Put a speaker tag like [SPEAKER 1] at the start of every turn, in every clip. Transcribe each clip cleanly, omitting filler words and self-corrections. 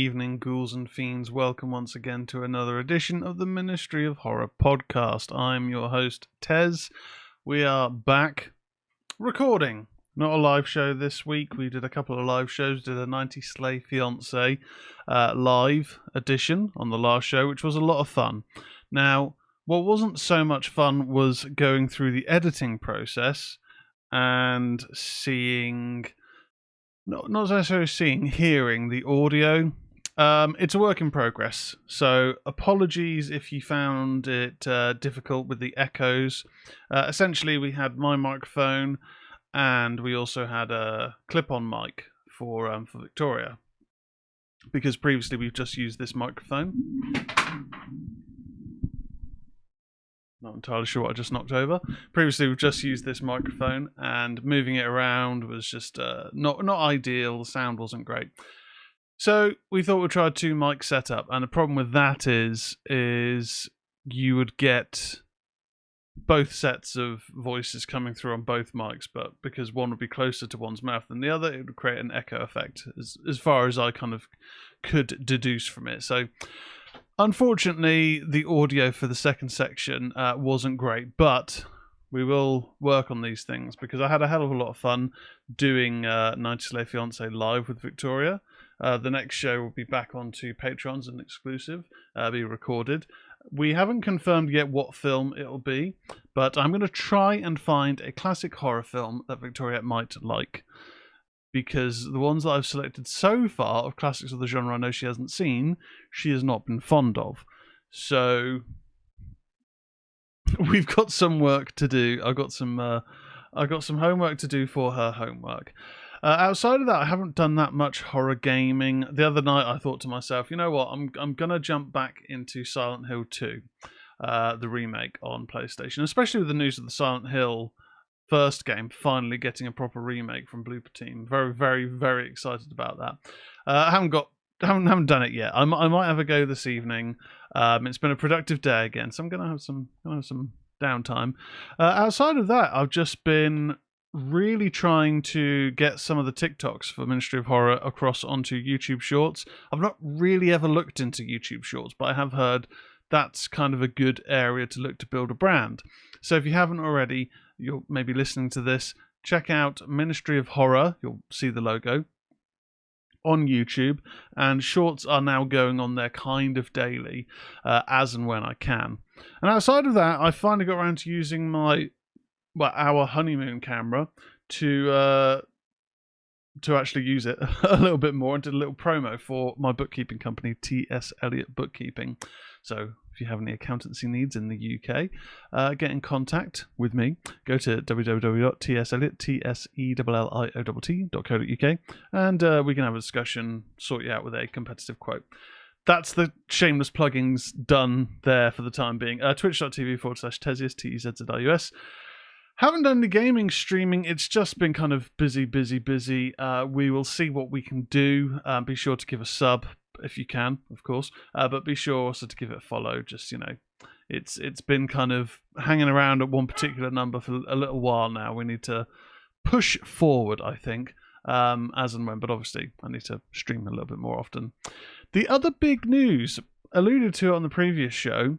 [SPEAKER 1] evening, ghouls and fiends. Welcome once again to another edition of the Ministry of Horror podcast. I'm your host, Tez. We are back recording. Not a live show this week. We did a couple of live shows. Did a 90 Slay Fiance live edition on the last show, which was a lot of fun. Now, what wasn't so much fun was going through the editing process and seeing... Not necessarily seeing, hearing the audio. It's a work in progress, so apologies if you found it difficult with the echoes. Essentially, we had my microphone, and we also had a clip-on mic for Victoria, because previously we've just used this microphone. Not entirely sure what I just knocked over. Previously, we've just used this microphone, and moving it around was just not ideal. The sound wasn't great. So we thought we'd try a two mic setup, and the problem with that is you would get both sets of voices coming through on both mics, but because one would be closer to one's mouth than the other, it would create an echo effect, as far as I kind of could deduce from it. So unfortunately, the audio for the second section wasn't great, but we will work on these things because I had a hell of a lot of fun doing 90 Slay Fiance live with Victoria. The next show will be back onto Patreon as an exclusive, be recorded. We haven't confirmed yet what film it'll be, but I'm going to try and find a classic horror film that Victoria might like, because the ones that I've selected so far of classics of the genre I know she hasn't seen, she has not been fond of. So we've got some work to do. I've got some homework to do for her homework. Outside of that, I haven't done that much horror gaming. The other night, I thought to myself, you know what? I'm gonna jump back into Silent Hill 2, the remake on PlayStation, especially with the news of the Silent Hill first game finally getting a proper remake from Blooper Team. Very, very, very excited about that. I haven't done it yet. I might have a go this evening. It's been a productive day again, so I'm gonna have some downtime. Outside of that, I've just been really trying to get some of the TikToks for Ministry of Horror across onto YouTube Shorts. I've not really ever looked into YouTube Shorts, but I have heard that's kind of a good area to look to build a brand. So if you haven't already, you're maybe listening to this, check out Ministry of Horror. You'll see the logo on YouTube, and shorts are now going on there kind of daily, as and when I can. And outside of that, I finally got around to using our honeymoon camera to actually use it a little bit more, and did a little promo for my bookkeeping company, T.S. Eliot Bookkeeping. So if you have any accountancy needs in the UK, get in contact with me. Go to www.tseliot.co.uk, and we can have a discussion, sort you out with a competitive quote. That's the shameless pluggings done there for the time being. Twitch.tv/Tezius, TEZZIUS. Haven't done any gaming streaming. It's just been kind of busy. We will see what we can do. Be sure to give a sub if you can, of course. But be sure also to give it a follow. Just, it's been kind of hanging around at one particular number for a little while now. We need to push forward, I think, as and when. But obviously, I need to stream a little bit more often. The other big news, alluded to it on the previous show,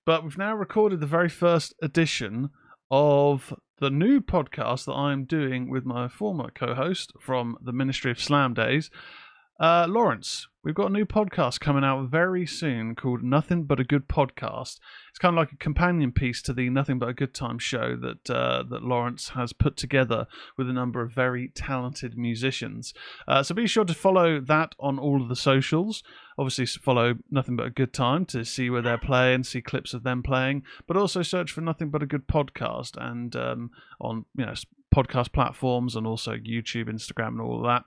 [SPEAKER 1] but we've now recorded the very first edition of the new podcast that I'm doing with my former co-host from the Ministry of Slam days, Lawrence. We've got a new podcast coming out very soon called Nothing But a Good Podcast. It's kind of like a companion piece to the Nothing But a Good Time show that Lawrence has put together with a number of very talented musicians. So be sure to follow that on all of the socials. Obviously follow Nothing But a Good Time to see where they're playing, see clips of them playing, but also search for Nothing But a Good Podcast and on podcast platforms, and also YouTube, Instagram, and all of that.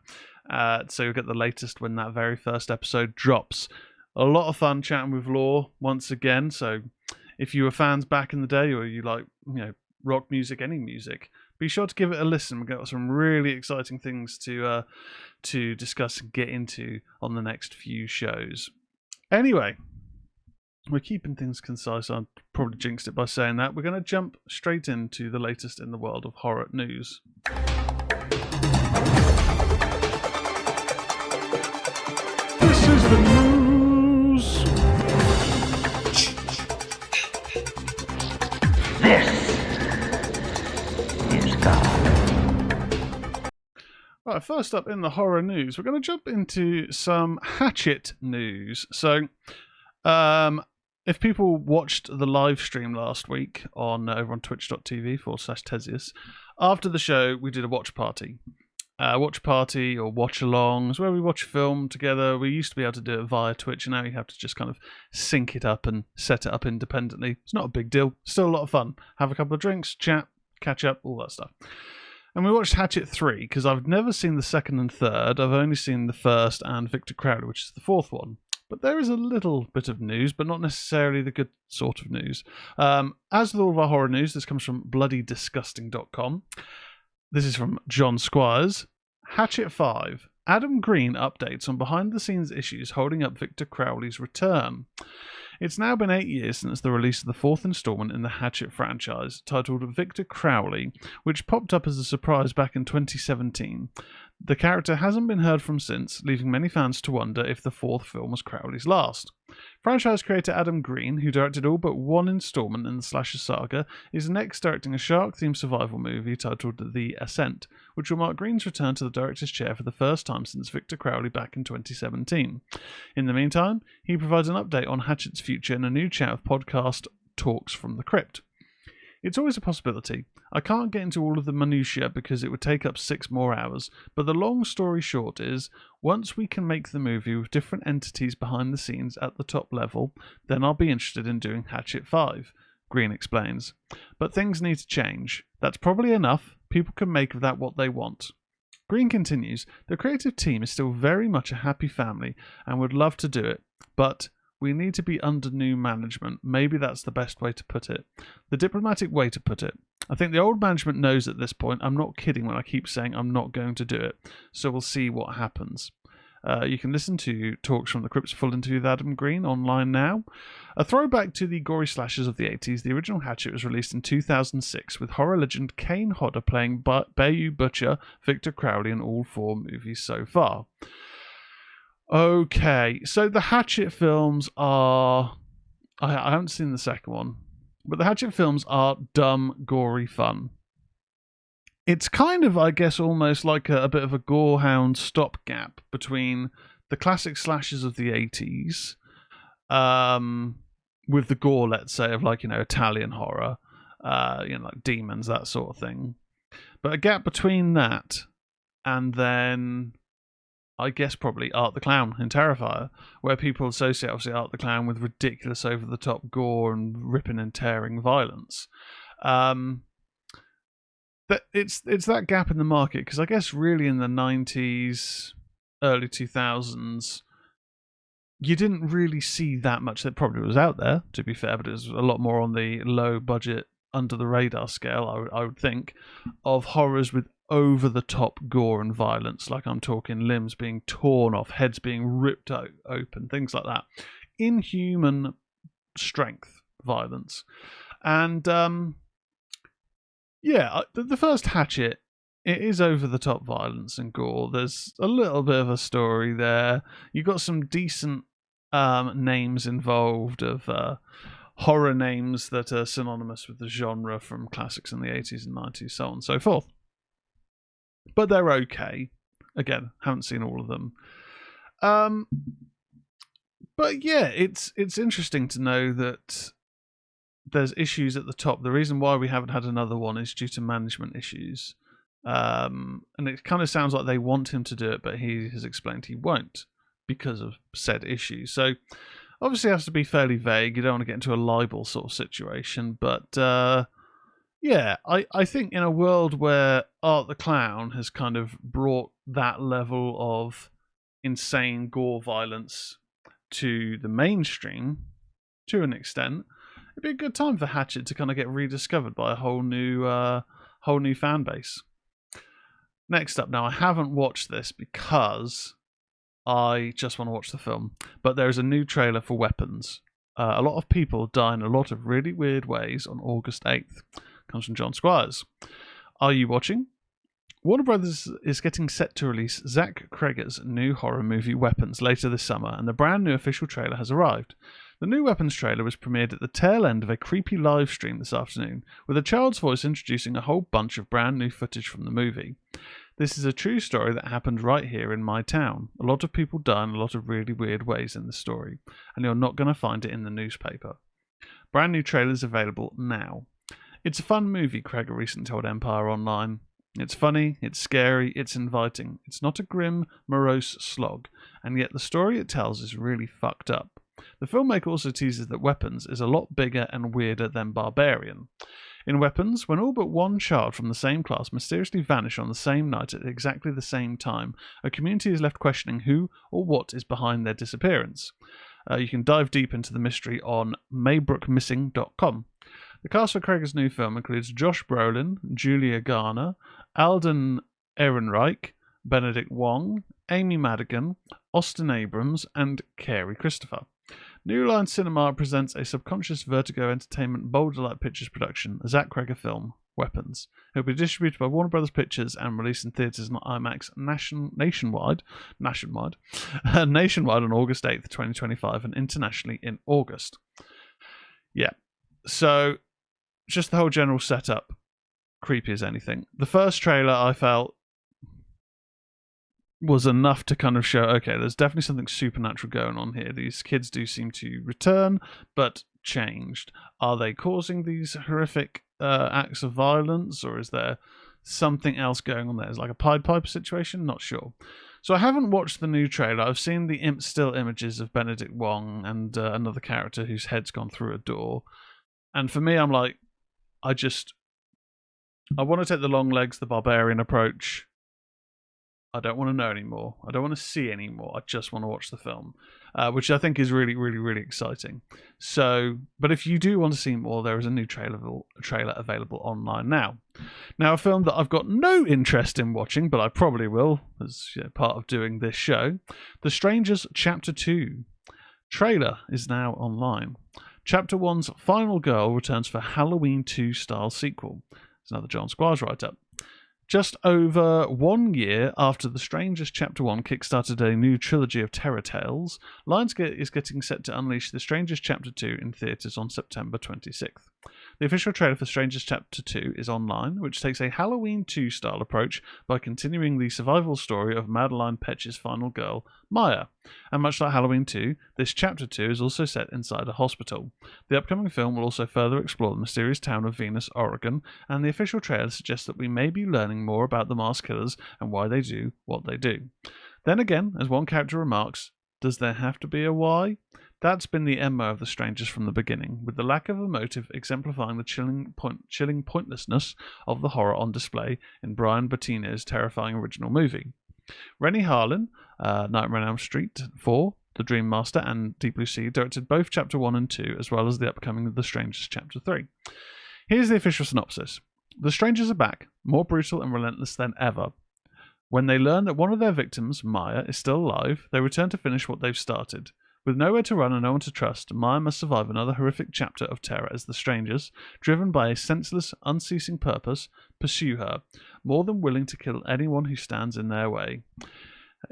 [SPEAKER 1] So you'll get the latest when that very first episode drops. A lot of fun chatting with Law once again. So if you were fans back in the day, or you like rock music, any music, be sure to give it a listen. We've got some really exciting things to discuss and get into on the next few shows. Anyway, we're keeping things concise. I probably jinxed it by saying that. We're going to jump straight into the latest in the world of horror news. This is the first up in the horror news, we're going to jump into some Hatchet news. So, if people watched the live stream last week over on twitch.tv/Tesius, after the show, we did a watch party. Watch party or watch alongs where we watch a film together. We used to be able to do it via Twitch, and now you have to just kind of sync it up and set it up independently. It's not a big deal. Still a lot of fun. Have a couple of drinks, chat, catch up, all that stuff. And we watched Hatchet 3 because I've never seen the second and third. I've only seen the first and Victor Crowley, which is the fourth one. But there is a little bit of news, but not necessarily the good sort of news. As with all of our horror news, this comes from bloodydisgusting.com. This is from John Squires. Hatchet 5. Adam Green updates on behind-the-scenes issues holding up Victor Crowley's return. It's now been 8 years since the release of the fourth installment in the Hatchet franchise, titled Victor Crowley, which popped up as a surprise back in 2017. The character hasn't been heard from since, leaving many fans to wonder if the fourth film was Crowley's last. Franchise creator Adam Green, who directed all but one installment in the slasher saga, is next directing a shark-themed survival movie titled The Ascent, which will mark Green's return to the director's chair for the first time since Victor Crowley back in 2017. In the meantime, he provides an update on Hatchet's future in a new chat of podcast Talks from the Crypt. It's always a possibility. I can't get into all of the minutiae because it would take up 6 more hours, but the long story short is, once we can make the movie with different entities behind the scenes at the top level, then I'll be interested in doing Hatchet 5, Green explains. But things need to change. That's probably enough. People can make of that what they want. Green continues, the creative team is still very much a happy family and would love to do it, but we need to be under new management. Maybe that's the best way to put it. The diplomatic way to put it. I think the old management knows at this point. I'm not kidding when I keep saying I'm not going to do it. So we'll see what happens. You can listen to Talks from the Crypt's full interview with Adam Green online now. A throwback to the gory slashers of the 80s, the original Hatchet was released in 2006 with horror legend Kane Hodder playing Bayou Butcher, Victor Crowley in all 4 movies so far. Okay, so the Hatchet films are... I haven't seen the second one, but the Hatchet films are dumb, gory fun. It's kind of, I guess, almost like a bit of a gorehound stopgap between the classic slashers of the 80s, with the gore, let's say, of like, Italian horror, like demons, that sort of thing. But a gap between that and then... I guess probably Art the Clown in Terrifier, where people associate obviously Art the Clown with ridiculous over-the-top gore and ripping and tearing violence. It's that gap in the market, because I guess really in the 90s, early 2000s, you didn't really see that much. That probably was out there, to be fair, but it was a lot more on the low-budget, under-the-radar scale, I would think, of horrors with over-the-top gore and violence, like I'm talking limbs being torn off, heads being ripped open, things like that. Inhuman strength violence. And the first Hatchet, it is over-the-top violence and gore. There's a little bit of a story there. You've got some decent names involved of horror names that are synonymous with the genre from classics in the 80s and 90s, so on and so forth. But they're okay. Again, haven't seen all of them. But yeah, it's interesting to know that there's issues at the top. The reason why we haven't had another one is due to management issues. And it kind of sounds like they want him to do it, but he has explained he won't because of said issues. So obviously it has to be fairly vague. You don't want to get into a libel sort of situation, but... yeah, I think in a world where Art the Clown has kind of brought that level of insane gore violence to the mainstream, to an extent, it'd be a good time for Hatchet to kind of get rediscovered by a whole new fan base. Next up, now I haven't watched this because I just want to watch the film, but there is a new trailer for Weapons. A lot of people die in a lot of really weird ways on August 8th. Comes from John Squires. Are you watching? Warner Brothers is getting set to release Zach Cregger's new horror movie Weapons later this summer, and the brand new official trailer has arrived. The new Weapons trailer was premiered at the tail end of a creepy live stream this afternoon, with a child's voice introducing a whole bunch of brand new footage from the movie. This is a true story that happened right here in my town. A lot of people die in a lot of really weird ways in the story, and you're not going to find it in the newspaper. Brand new trailers available now. It's a fun movie, Craig recently told Empire Online. It's funny, it's scary, it's inviting. It's not a grim, morose slog, and yet the story it tells is really fucked up. The filmmaker also teases that Weapons is a lot bigger and weirder than Barbarian. In Weapons, when all but one child from the same class mysteriously vanish on the same night at exactly the same time, a community is left questioning who or what is behind their disappearance. You can dive deep into the mystery on maybrookmissing.com. The cast for Craig's new film includes Josh Brolin, Julia Garner, Alden Ehrenreich, Benedict Wong, Amy Madigan, Austin Abrams, and Carey Christopher. New Line Cinema presents a subconscious Vertigo Entertainment Boulder Light Pictures production, a Zach Cregger film, Weapons. It will be distributed by Warner Brothers Pictures and released in theatres and IMAX nationwide on August 8th, 2025, and internationally in August. Yeah, so just the whole general setup, creepy as anything. The first trailer I felt was enough to kind of show, okay, there's definitely something supernatural going on here. These kids do seem to return, but changed. Are they causing these horrific acts of violence, or is there something else going on there? Is it like a Pied Piper situation? Not sure. So I haven't watched the new trailer. I've seen the still images of Benedict Wong and another character whose head's gone through a door. And for me, I'm like, I want to take the long legs, the barbarian approach. I don't want to know anymore. I don't want to see anymore. I just want to watch the film, which I think is really, really, really exciting. So, but if you do want to see more, there is a new trailer available online now. Now, a film that I've got no interest in watching, but I probably will as part of doing this show, The Strangers Chapter 2. Trailer is now online. Chapter 1's final girl returns for Halloween 2 style sequel. It's another John Squires write-up. Just over 1 year after The Strangers Chapter 1 kickstarted a new trilogy of terror tales, Lionsgate is getting set to unleash The Strangers Chapter 2 in theatres on September 26th. The official trailer for Strangers Chapter 2 is online, which takes a Halloween 2 style approach by continuing the survival story of Madeline Petch's final girl, Maya. And much like Halloween 2, this Chapter 2 is also set inside a hospital. The upcoming film will also further explore the mysterious town of Venus, Oregon, and the official trailer suggests that we may be learning more about the masked killers and why they do what they do. Then again, as one character remarks, does there have to be a why? That's been the MO of The Strangers from the beginning, with the lack of a motive exemplifying the chilling pointlessness of the horror on display in Brian Bottine's terrifying original movie. Rennie Harlin, Nightmare on Elm Street 4, The Dream Master, and Deep Blue Sea directed both Chapter 1 and 2, as well as the upcoming The Strangers Chapter 3. Here's the official synopsis. The Strangers are back, more brutal and relentless than ever. When they learn that one of their victims, Maya, is still alive, they return to finish what they've started. With nowhere to run and no one to trust, Maya must survive another horrific chapter of terror as the Strangers, driven by a senseless, unceasing purpose, pursue her, more than willing to kill anyone who stands in their way.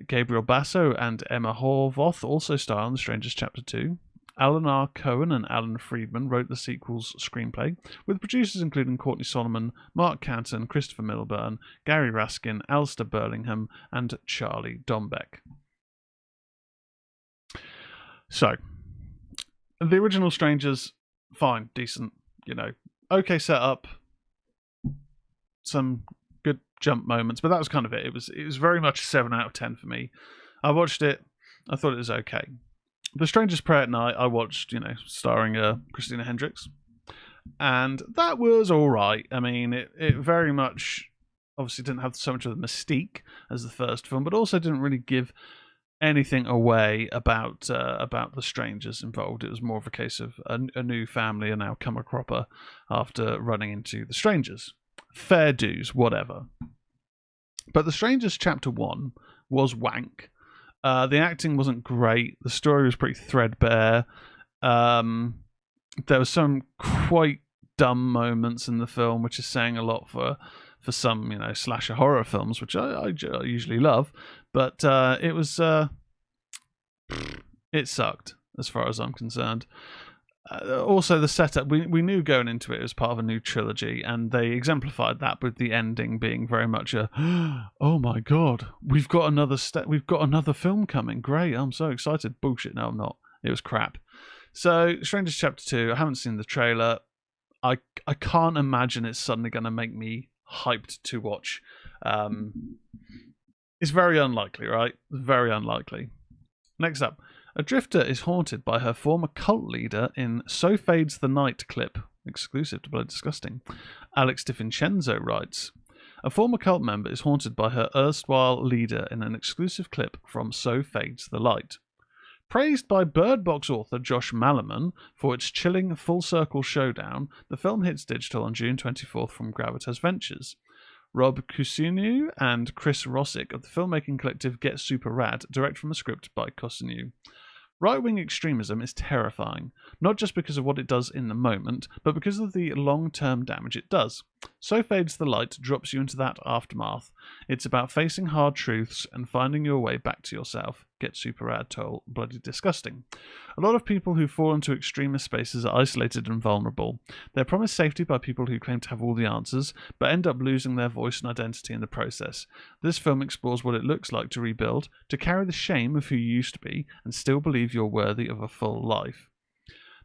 [SPEAKER 1] Gabriel Basso and Emma Horvath also star in The Strangers Chapter 2. Alan R. Cohen and Alan Friedman wrote the sequel's screenplay, with producers including Courtney Solomon, Mark Canton, Christopher Milburn, Gary Raskin, Alistair Burlingham, and Charlie Dombeck. So, the original Strangers, fine, decent, okay setup, some good jump moments, but that was kind of it. It was very much a 7 out of 10 for me. I watched it, I thought it was okay. The Strangers Pray at Night, I watched, starring Christina Hendricks, and that was alright. I mean, it very much, obviously didn't have so much of the mystique as the first film, but also didn't really give anything away about the strangers involved. It was more of a case of a new family are now come a cropper after running into the strangers. Fair dues, whatever. But The Strangers Chapter 1 was wank. The acting wasn't great. The story was pretty threadbare. There were some quite dumb moments in the film, which is saying a lot for some, slasher horror films, which I usually love. But it was it sucked as far as I'm concerned. Also, the setup, we knew going into it as part of a new trilogy, and they exemplified that with the ending being very much a oh my god, we've got another film coming, great, I'm so excited. Bullshit. No, I'm not. It was crap. So Strangers Chapter 2, I haven't seen the trailer. I can't imagine it's suddenly going to make me hyped to watch. It's very unlikely, right? Very unlikely. Next up, a drifter is haunted by her former cult leader in So Fades the Night clip, exclusive to Blood Disgusting. Alex DiVincenzo writes, a former cult member is haunted by her erstwhile leader in an exclusive clip from So Fades the Light. Praised by Bird Box author Josh Malerman for its chilling full-circle showdown, the film hits digital on June 24th from Gravitas Ventures. Rob Kusinu and Chris Rossick of the filmmaking collective Get Super Rad direct from a script by Kusinu. Right-wing extremism is terrifying, not just because of what it does in the moment, but because of the long-term damage it does. So Fades the Light drops you into that aftermath. It's about facing hard truths and finding your way back to yourself. Get Super Rad told Bloody Disgusting. A lot of people who fall into extremist spaces are isolated and vulnerable. They're promised safety by people who claim to have all the answers, but end up losing their voice and identity in the process. This film explores what it looks like to rebuild, to carry the shame of who you used to be, and still believe you're worthy of a full life.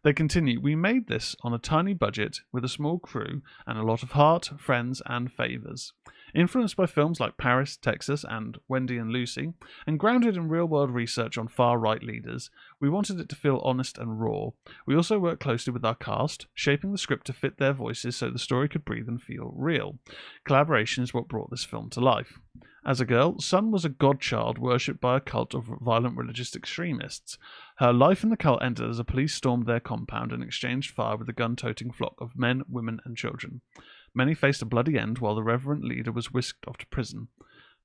[SPEAKER 1] They continue, we made this on a tiny budget with a small crew and a lot of heart, friends, and favours. Influenced by films like Paris, Texas, and Wendy and Lucy, and grounded in real-world research on far-right leaders, we wanted it to feel honest and raw. We also worked closely with our cast, shaping the script to fit their voices so the story could breathe and feel real. Collaboration is what brought this film to life. As a girl, Sun was a godchild worshipped by a cult of violent religious extremists. Her life in the cult ended as the police stormed their compound and exchanged fire with a gun-toting flock of men, women, and children. Many faced a bloody end while the reverend leader was whisked off to prison.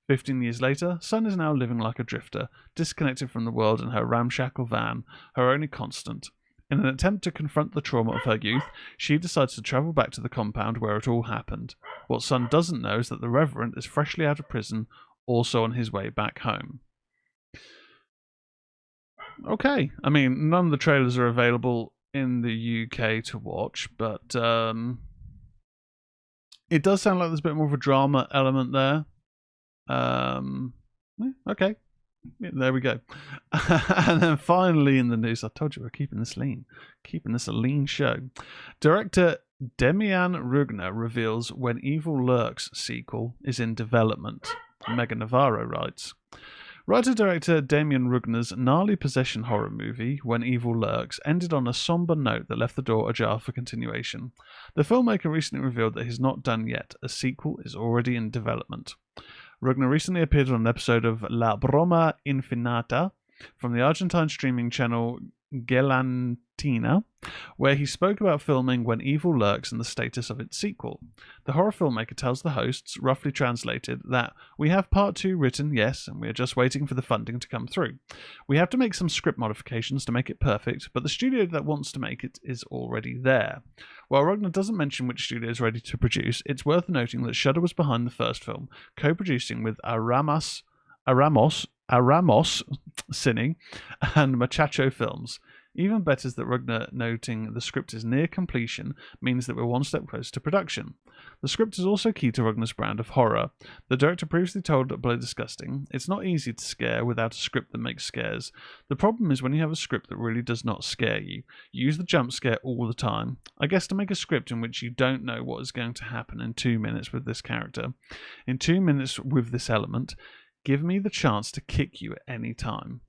[SPEAKER 1] 15 years later, Sun is now living like a drifter, disconnected from the world in her ramshackle van, her only constant. In an attempt to confront the trauma of her youth, she decides to travel back to the compound where it all happened. What Sun doesn't know is that the Reverend is freshly out of prison, also on his way back home. Okay, I mean, none of the trailers are available in the UK to watch, but it does sound like there's a bit more of a drama element there. Okay. Yeah, there we go. And then finally in the news, I told you we're keeping this lean. Keeping this a lean show. Director Demian Rugner reveals When Evil Lurks sequel is in development. Megan Navarro writes. Writer-director Demian Rugner's gnarly possession horror movie, When Evil Lurks, ended on a somber note that left the door ajar for continuation. The filmmaker recently revealed that he's not done yet. A sequel is already in development. Rugner recently appeared on an episode of La Broma Infinita from the Argentine streaming channel Gelantina, where he spoke about filming When Evil Lurks and the status of its sequel. The horror filmmaker tells the hosts, roughly translated, that we have part 2 written, yes, and we are just waiting for the funding to come through. We have to make some script modifications to make it perfect, but the studio that wants to make it is already there. While Rugner doesn't mention which studio is ready to produce, it's worth noting that Shudder was behind the first film, co-producing with Aramos Cine and Machacho Films. Even better is that Rugner noting the script is near completion means that we're one step closer to production. The script is also key to Rugner's brand of horror. The director previously told Bloody Disgusting, it's not easy to scare without a script that makes scares. The problem is when you have a script that really does not scare you. You use the jump scare all the time. I guess to make a script in which you don't know what is going to happen in 2 minutes with this character, in 2 minutes with this element, give me the chance to kick you at any time.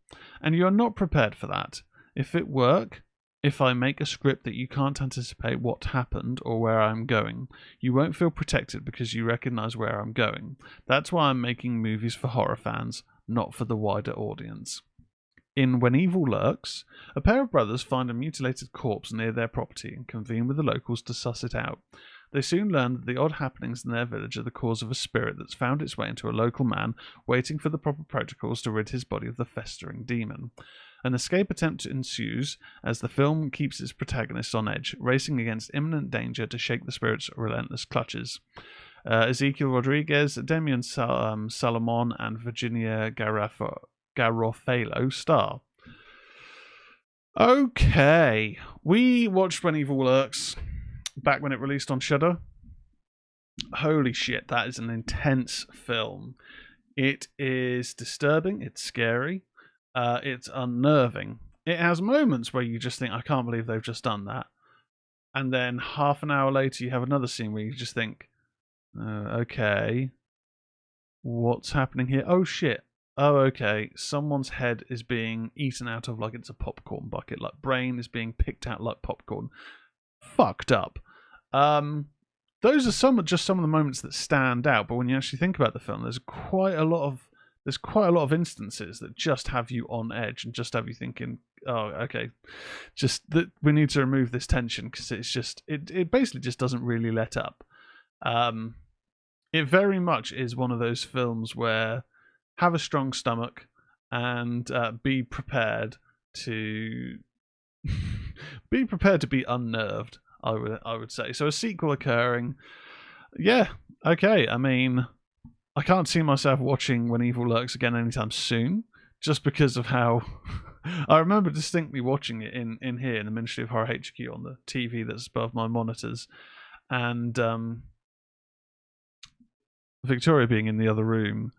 [SPEAKER 1] And you are not prepared for that. If I make a script that you can't anticipate what happened or where I'm going, you won't feel protected because you recognize where I'm going. That's why I'm making movies for horror fans, not for the wider audience. In When Evil Lurks, a pair of brothers find a mutilated corpse near their property and convene with the locals to suss it out. They soon learn that the odd happenings in their village are the cause of a spirit that's found its way into a local man, waiting for the proper protocols to rid his body of the festering demon. An escape attempt ensues as the film keeps its protagonists on edge, racing against imminent danger to shake the spirit's relentless clutches. Ezekiel Rodriguez, Demian Salomon, and Virginia Garofalo star. Okay, we watched When Evil Lurks back when it released on Shudder. Holy shit, that is an intense film. It is disturbing, it's scary, it's unnerving. It has moments where you just think, I can't believe they've just done that. And then half an hour later, you have another scene where you just think, okay, what's happening here? Oh shit. Oh, okay. Someone's head is being eaten out of like it's a popcorn bucket. Like brain is being picked out like popcorn. Fucked up. Those are some of the moments that stand out. But when you actually think about the film, there's quite a lot of instances that just have you on edge and just have you thinking, oh, okay, just that we need to remove this tension because it's just it basically just doesn't really let up. It very much is one of those films where have a strong stomach and be prepared to be prepared to be unnerved. I would say so. A sequel occurring, yeah, okay. I mean, I can't see myself watching When Evil Lurks again anytime soon, just because of how. I remember distinctly watching it in here in the Ministry of Horror HQ on the TV that's above my monitors, and Victoria being in the other room,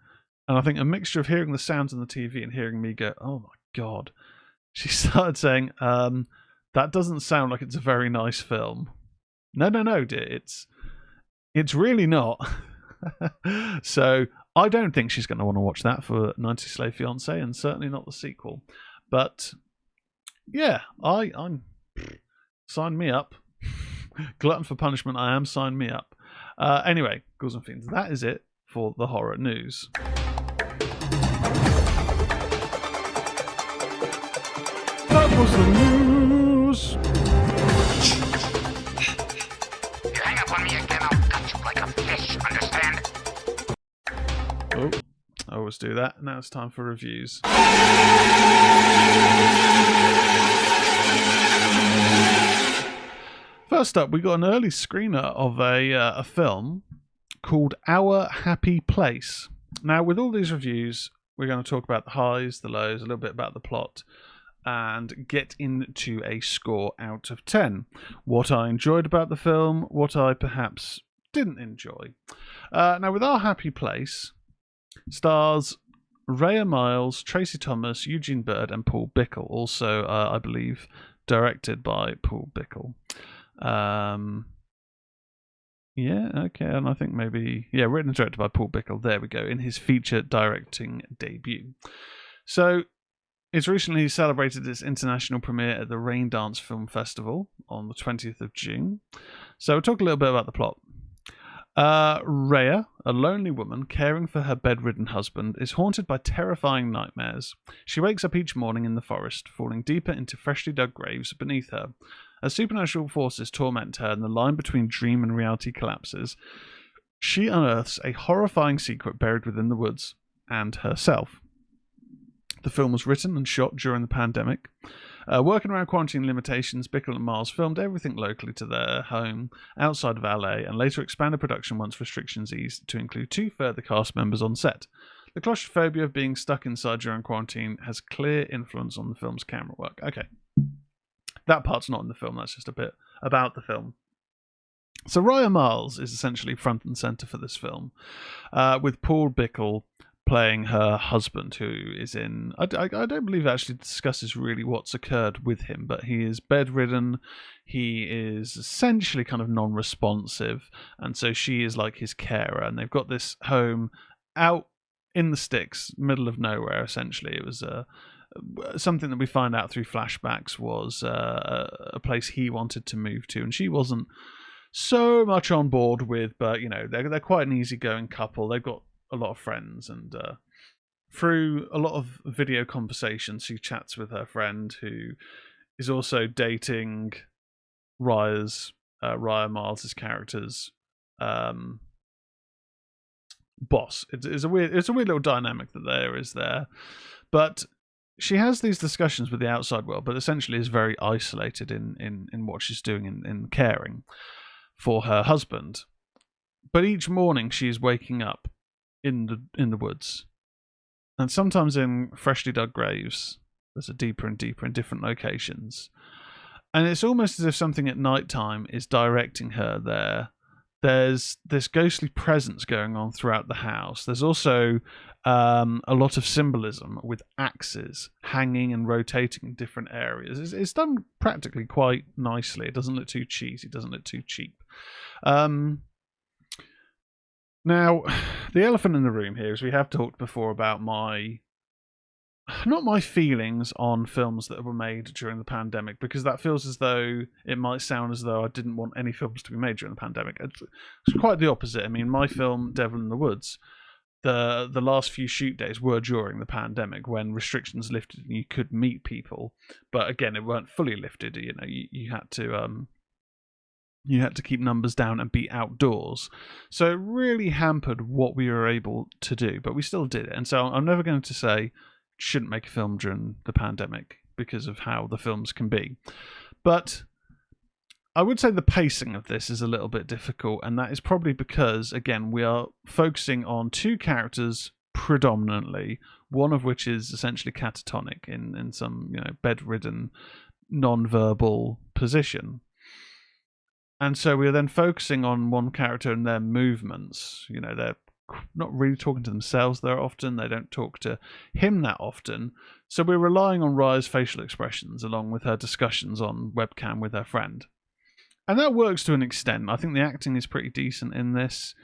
[SPEAKER 1] and I think a mixture of hearing the sounds on the TV and hearing me go, "Oh my god," she started saying, "That doesn't sound like it's a very nice film." No, dear, it's really not. So I don't think she's going to want to watch that for 90 Slay Fiance, and certainly not the sequel. But yeah, I'm sign me up. Glutton for punishment, I am. Sign me up. Anyway, Ghouls and Fiends, that is it for the horror news. That was the news.
[SPEAKER 2] You hang up on me again, I'll cut you like a fish, understand?
[SPEAKER 1] Oh, I always do that. Now it's time for reviews. First up, we got an early screener of a film called Our Happy Place. Now, with all these reviews, we're going to talk about the highs, the lows, a little bit about the plot, and get into a score out of 10. What I enjoyed about the film, what I perhaps didn't enjoy. Now, with Our Happy Place, stars Rhea Miles, Tracy Thomas, Eugene Bird, and Paul Bickle. Also, I believe, directed by Paul Bickle. Yeah, okay, and I think maybe, written and directed by Paul Bickle. There we go, in his feature directing debut. So, it's recently celebrated its international premiere at the Rain Dance Film Festival on the 20th of June. So, we'll talk a little bit about the plot. Rhea, a lonely woman caring for her bedridden husband, is haunted by terrifying nightmares. She wakes up each morning in the forest, falling deeper into freshly dug graves beneath her. As supernatural forces torment her and the line between dream and reality collapses, she unearths a horrifying secret buried within the woods and herself. The film was written and shot during the pandemic. Working around quarantine limitations, Bickle and Miles filmed everything locally to their home outside of LA and later expanded production once restrictions eased to include 2 further cast members on set. The claustrophobia of being stuck inside during quarantine has clear influence on the film's camera work. Okay. That part's not in the film, that's just a bit about the film. So Rhea Miles is essentially front and centre for this film, with Paul Bickle playing her husband, who is in... I don't believe it actually discusses really what's occurred with him, but he is bedridden, he is essentially kind of non-responsive, and so she is like his carer, and they've got this home out in the sticks, middle of nowhere, essentially. It was something that we find out through flashbacks was a place he wanted to move to, and she wasn't so much on board with, but you know, they're quite an easygoing couple. They've got a lot of friends, and through a lot of video conversations, she chats with her friend who is also dating Rhea Miles' character's boss. It's a weird little dynamic that there is there, but she has these discussions with the outside world, but essentially is very isolated in what she's doing in caring for her husband. But each morning she is waking up in the woods, and sometimes in freshly dug graves, there's a deeper and deeper in different locations. And it's almost as if something at night time is directing her there. There's this ghostly presence going on throughout the house. There's also a lot of symbolism with axes hanging and rotating in different areas. It's done practically quite nicely. It doesn't look too cheesy. It doesn't look too cheap. Now, the elephant in the room here is we have talked before about not my feelings on films that were made during the pandemic, because that feels as though it might sound as though I didn't want any films to be made during the pandemic. It's quite the opposite. I mean, my film Devil in the Woods, the last few shoot days were during the pandemic when restrictions lifted and you could meet people, but again, it weren't fully lifted. You know, you had to keep numbers down and be outdoors. So it really hampered what we were able to do, but we still did it. And so I'm never going to say shouldn't make a film during the pandemic because of how the films can be. But I would say the pacing of this is a little bit difficult, and that is probably because, again, we are focusing on two characters predominantly, one of which is essentially catatonic in some, bedridden, non-verbal position. And so we are then focusing on one character and their movements. They're not really talking to themselves there often. They don't talk to him that often. So we're relying on Raya's facial expressions along with her discussions on webcam with her friend. And that works to an extent. I think the acting is pretty decent in this.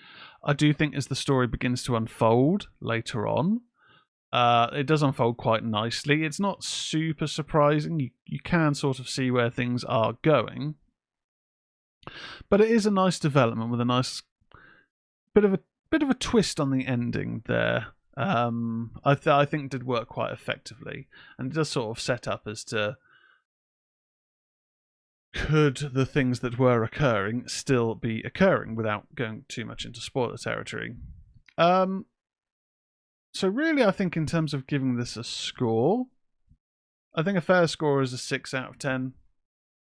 [SPEAKER 1] I do think as the story begins to unfold later on, it does unfold quite nicely. It's not super surprising. You can sort of see where things are going. But it is a nice development with a nice bit of a twist on the ending there. I think did work quite effectively, and it does sort of set up as to could the things that were occurring still be occurring without going too much into spoiler territory. So really, I think in terms of giving this a score, I think a fair score is a 6 out of 10.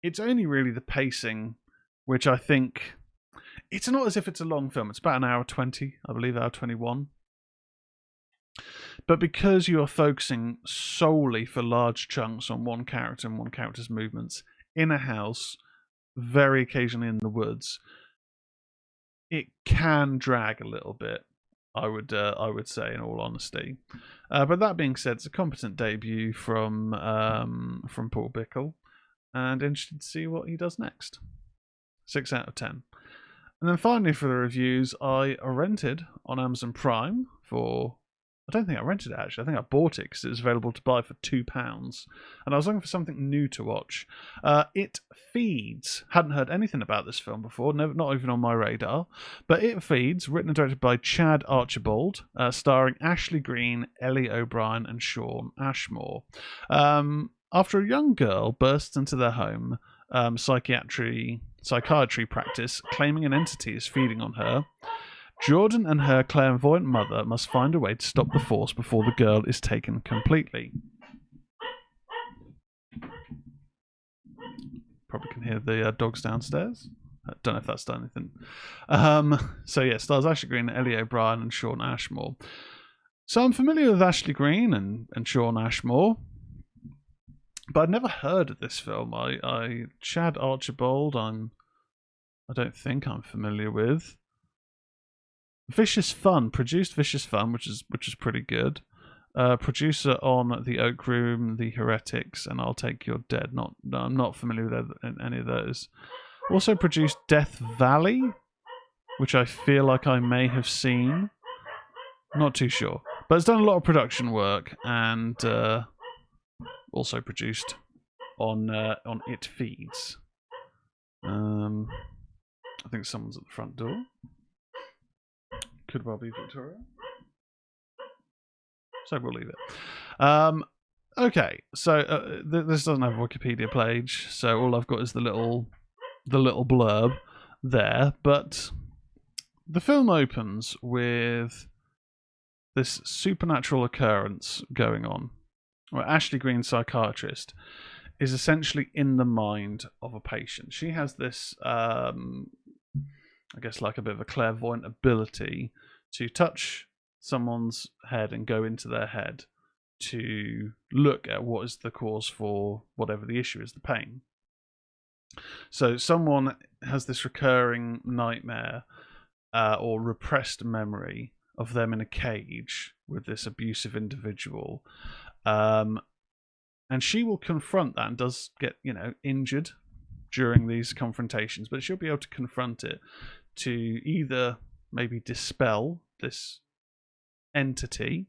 [SPEAKER 1] It's only really the pacing, which I think it's not as if it's a long film. It's about an hour 20, I believe, hour 21. But because you are focusing solely for large chunks on one character and one character's movements in a house, very occasionally in the woods, it can drag a little bit. I would say, in all honesty. But that being said, it's a competent debut from Paul Bickle, and interested to see what he does next. 6 out of 10. And then finally for the reviews, I rented on Amazon Prime for... I don't think I rented it, actually. I think I bought it because it was available to buy for £2. And I was looking for something new to watch. It Feeds. Hadn't heard anything about this film before, not even on my radar. But It Feeds, written and directed by Chad Archibald, starring Ashley Greene, Ellie O'Brien and Shawn Ashmore. After a young girl bursts into their home, psychiatry practice, claiming an entity is feeding on her, Jordan and her clairvoyant mother must find a way to stop the force before the girl is taken completely. Probably can hear the dogs downstairs. I don't know if that's done anything. So yeah, stars Ashley Greene, Ellie O'Brien and Shawn Ashmore. So I'm familiar with Ashley Greene and Shawn Ashmore, but I'd never heard of this film. Chad Archibald, I don't think I'm familiar with. Vicious Fun produced Vicious Fun, which is pretty good. Producer on The Oak Room, The Heretics, and I'll Take Your Dead. I'm not familiar with any of those. Also produced Death Valley, which I feel like I may have seen. Not too sure, but it's done a lot of production work, and also produced on It Feeds. I think someone's at the front door. Could well be Victoria. So we'll leave it. Okay, so this doesn't have a Wikipedia page, so all I've got is the little blurb there. But the film opens with this supernatural occurrence going on, where Ashley Greene, psychiatrist, is essentially in the mind of a patient. She has this, I guess, like a bit of a clairvoyant ability to touch someone's head and go into their head to look at what is the cause for whatever the issue is, the pain. So someone has this recurring nightmare or repressed memory of them in a cage with this abusive individual. And she will confront that and does get, injured during these confrontations, but she'll be able to confront it to either maybe dispel this entity,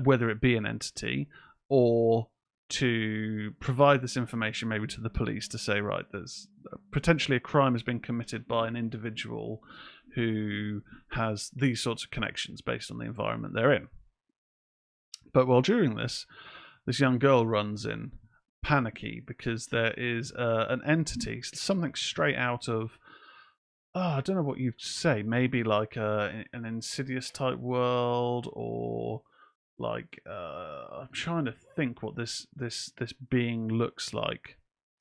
[SPEAKER 1] whether it be an entity, or to provide this information maybe to the police to say, right, there's potentially a crime has been committed by an individual who has these sorts of connections based on the environment they're in. But while during this young girl runs in panicky because there is an entity, something straight out of, I don't know what you'd say, maybe like an Insidious type world, or like I'm trying to think what this being looks like,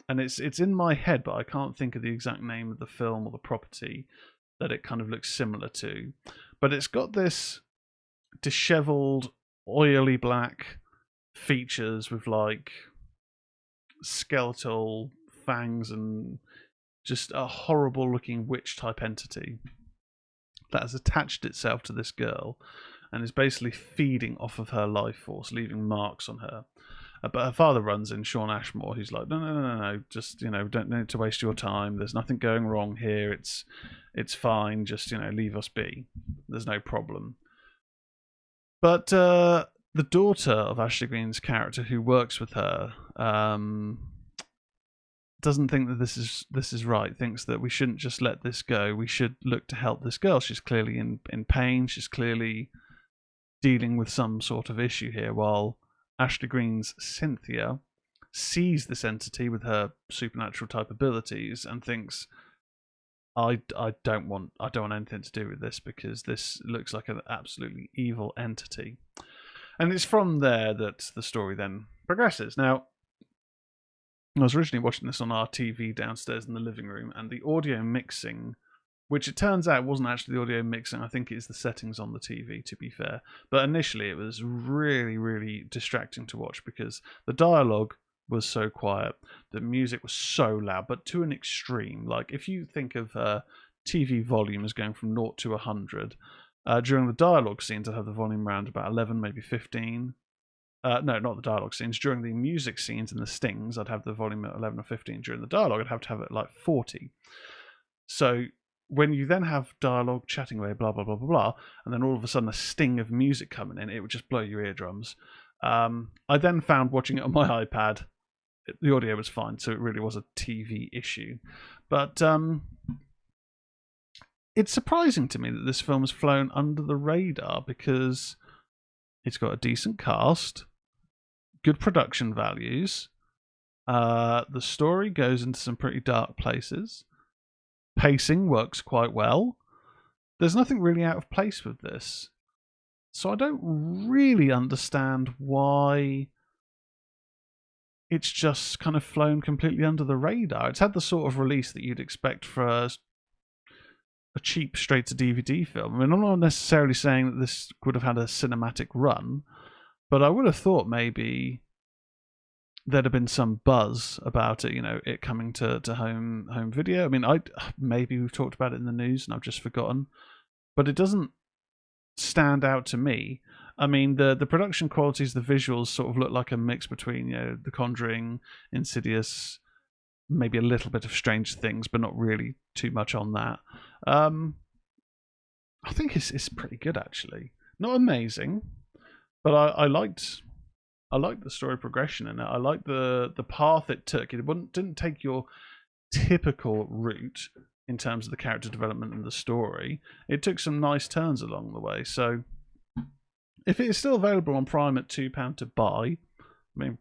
[SPEAKER 1] and it's in my head, but I can't think of the exact name of the film or the property that it kind of looks similar to. But it's got this disheveled, oily black features with like skeletal fangs and just a horrible looking witch type entity that has attached itself to this girl and is basically feeding off of her life force, leaving marks on her. But her father runs in, Sean Ashmore, who's like, no, just, don't need to waste your time. There's nothing going wrong here. It's fine. Just, leave us be. There's no problem. But the daughter of Ashley Greene's character, who works with her, doesn't think that this is right. Thinks that we shouldn't just let this go. We should look to help this girl. She's clearly in pain. She's clearly dealing with some sort of issue here, while Ashley Greene's Cynthia sees this entity with her supernatural type abilities and thinks, I don't want anything to do with this, because this looks like an absolutely evil entity. And it's from there that the story then progresses. Now, I was originally watching this on our TV downstairs in the living room, and the audio mixing, which it turns out wasn't actually the audio mixing, I think it's the settings on the TV, to be fair. But initially it was really, really distracting to watch because the dialogue was so quiet, the music was so loud, but to an extreme. Like, if you think of TV volume as going from 0 to 100, during the dialogue scenes I'd have the volume around about 11, maybe 15. No, not the dialogue scenes. During the music scenes and the stings, I'd have the volume at 11 or 15. During the dialogue, I'd have to have it like 40. So when you then have dialogue chatting away, blah, blah, blah, blah, blah, and then all of a sudden a sting of music coming in, it would just blow your eardrums. I then found, watching it on my iPad, the audio was fine, so it really was a TV issue. But it's surprising to me that this film has flown under the radar, because it's got a decent cast, good production values, the story goes into some pretty dark places, pacing works quite well. There's nothing really out of place with this. So I don't really understand why it's just kind of flown completely under the radar. It's had the sort of release that you'd expect for a cheap straight-to-DVD film. I mean, I'm not necessarily saying that this would have had a cinematic run, but I would have thought maybe there'd have been some buzz about it, it coming to home video. I mean, maybe we've talked about it in the news and I've just forgotten, but it doesn't stand out to me. I mean, the production qualities, the visuals sort of look like a mix between, The Conjuring, Insidious, maybe a little bit of Strange Things, but not really too much on that. I think it's pretty good, actually. Not amazing, but I liked the story progression in it. I liked the path it took. It didn't take your typical route in terms of the character development and the story. It took some nice turns along the way. So if it is still available on Prime at £2 to buy, I mean,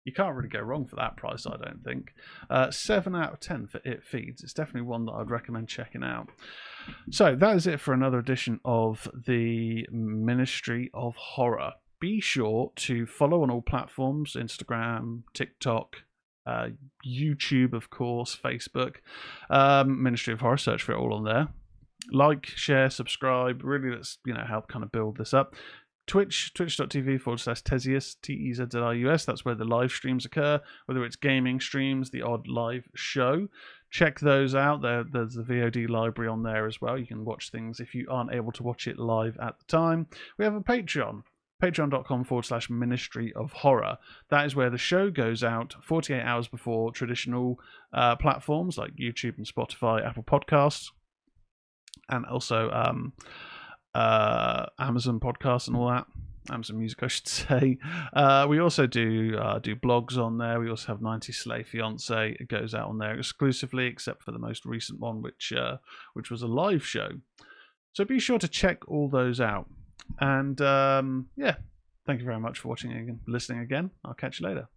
[SPEAKER 1] you can't really go wrong for that price, I don't think. 7 out of 10 for It Feeds. It's definitely one that I'd recommend checking out. So that is it for another edition of the Ministry of Horror. Be sure to follow on all platforms: Instagram, TikTok, YouTube, of course, Facebook. Ministry of Horror, search for it all on there. Like, share, subscribe. Really, let's help kind of build this up. Twitch, twitch.tv/Tezius, Tezzlius. That's where the live streams occur, whether it's gaming streams, the odd live show. Check those out. There's the VOD library on there as well. You can watch things if you aren't able to watch it live at the time. We have a Patreon. Patreon.com/Ministry of Horror. That is where the show goes out 48 hours before traditional platforms like YouTube and Spotify, Apple Podcasts, and also Amazon Podcasts and all that. Amazon Music, I should say. We also do blogs on there. We also have 90 Slay Fiance. It goes out on there exclusively, except for the most recent one, which was a live show. So be sure to check all those out. And yeah, thank you very much for watching and listening again. I'll catch you later.